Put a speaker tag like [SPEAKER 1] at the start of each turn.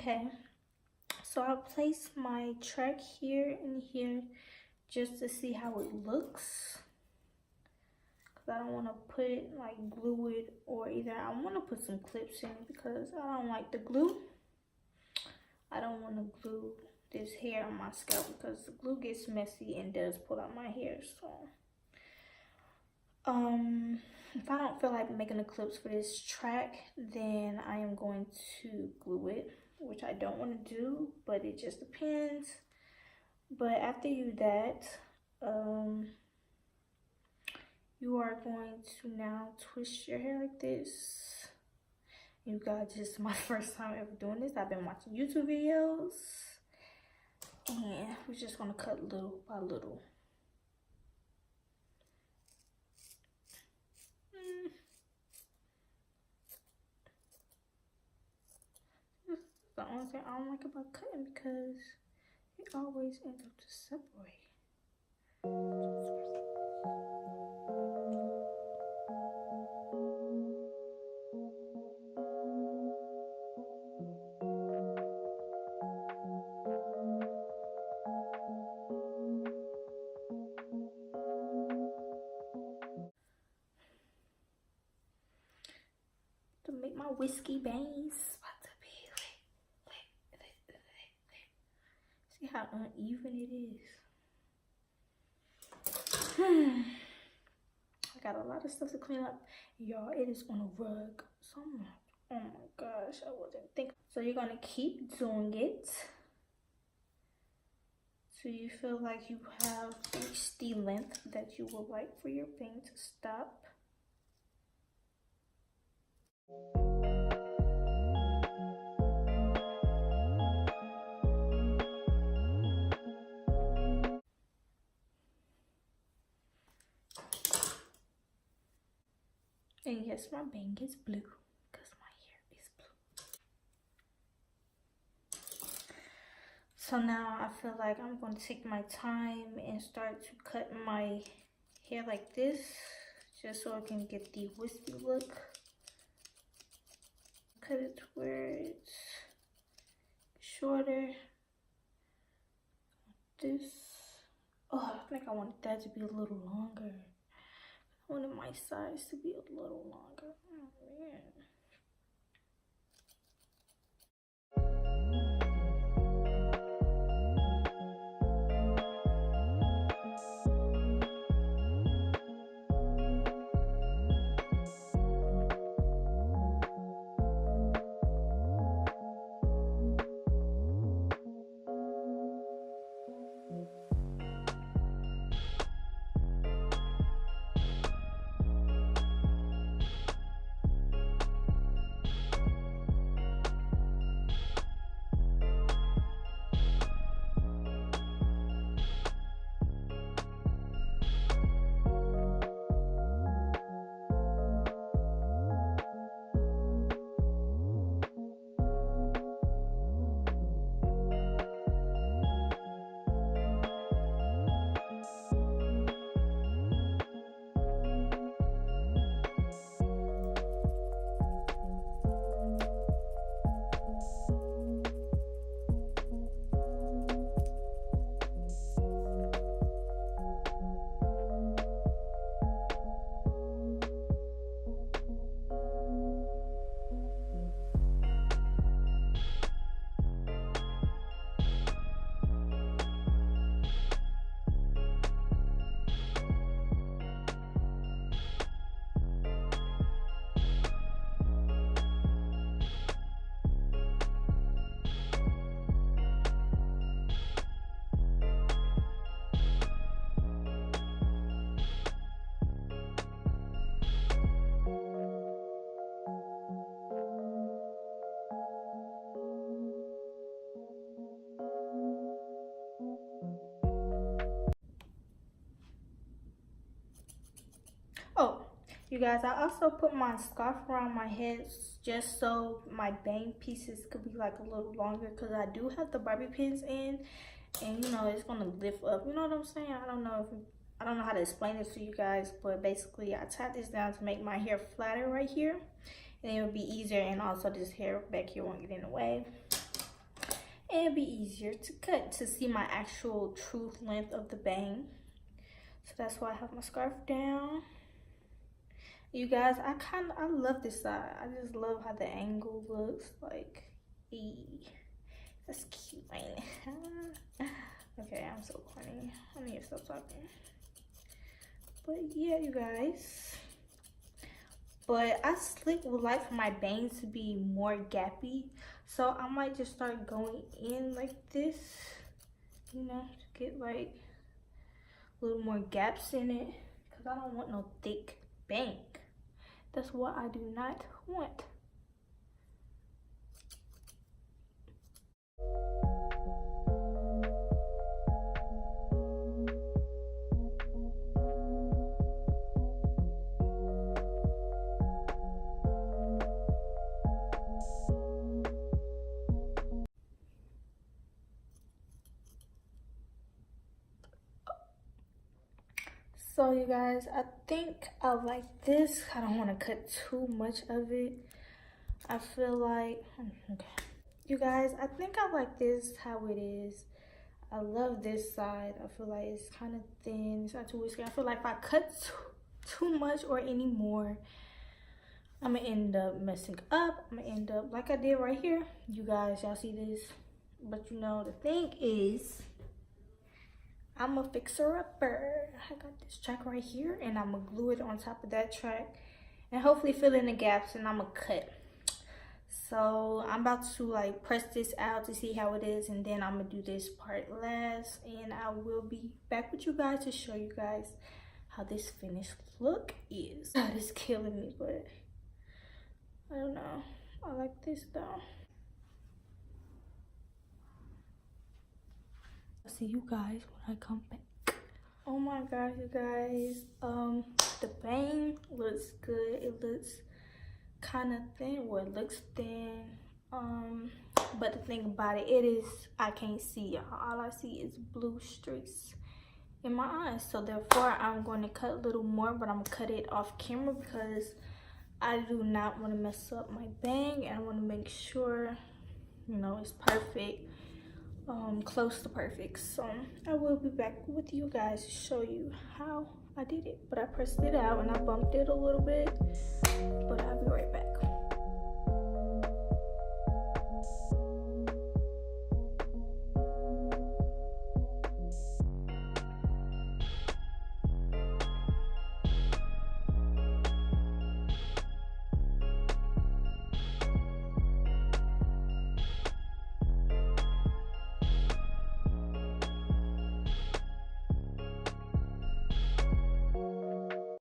[SPEAKER 1] Okay, so I'll place my track here and here just to see how it looks. Cause I don't want to put it like glue it, or either I want to put some clips in it because I don't like the glue. I don't want to glue this hair on my scalp because the glue gets messy and does pull out my hair. So if I don't feel like making the clips for this track, then I am going to glue it, which I don't want to do, but it just depends. But after you do that, you are going to now twist your hair like this. You guys, this is my first time ever doing this. I've been watching YouTube videos, and we're just gonna cut little by little. This is the only thing I don't like about cutting because it always ends up to separate. To make my whiskey bangs about to be lit. See how uneven it is. I got a lot of stuff to clean up, y'all. It is on a rug somewhere. Oh my gosh, I wasn't thinking. So you're gonna keep doing it so you feel like you have reached the length that you would like for your bang to stop. And yes, my bang is blue because my hair is blue. So now I feel like I'm going to take my time and start to cut my hair like this, just so I can get the wispy look. Cut it to where it's shorter. This. Oh, I think I wanted that to be a little longer. I wanted my sides to be a little longer. Oh man. Oh, you guys, I also put my scarf around my head just so my bang pieces could be like a little longer, because I do have the bobby pins in, and you know it's gonna lift up. You know what I'm saying? I don't know how to explain it to you guys, but basically I tied this down to make my hair flatter right here, and it would be easier, and also this hair back here won't get in the way. and it'd be easier to cut to see my actual true length of the bang. So that's why I have my scarf down. You guys, I love this side. I just love how the angle looks. Like, that's cute, ain't it? Okay, I'm so corny. I need to stop talking. But yeah, you guys. But I would like for my bangs to be more gappy. So I might just start going in like this. You know, to get like a little more gaps in it. Because I don't want no thick bang. That's what I do not want. So you guys, I think I like this. I don't want to cut too much of it. I feel like, okay. You guys, I think I like this how it is. I love this side. I feel like it's kind of thin. It's not too whiskey. I feel like if I cut too much or any more, I'm gonna end up messing up. I'm gonna end up like I did right here. You guys, y'all see this? But you know, the thing is, I'm a fixer-upper. I got this track right here, and I'm gonna glue it on top of that track, and hopefully fill in the gaps, and I'm gonna cut. So I'm about to like press this out to see how it is, and then I'm gonna do this part last, and I will be back with you guys to show you guys how this finished look is. God, it's killing me, but I don't know. I like this though. I'll see you guys when I come back. Oh my god, you guys. The bang looks good. It looks kind of thin. Well, it looks thin. But the thing about it is I can't see, y'all. All I see is blue streaks in my eyes. So therefore I'm going to cut a little more, but I'm gonna cut it off camera because I do not want to mess up my bang, and I want to make sure, you know, it's perfect. Close to perfect. So I will be back with you guys to show you how I did it. But I pressed it out and I bumped it a little bit, but I'll be right back.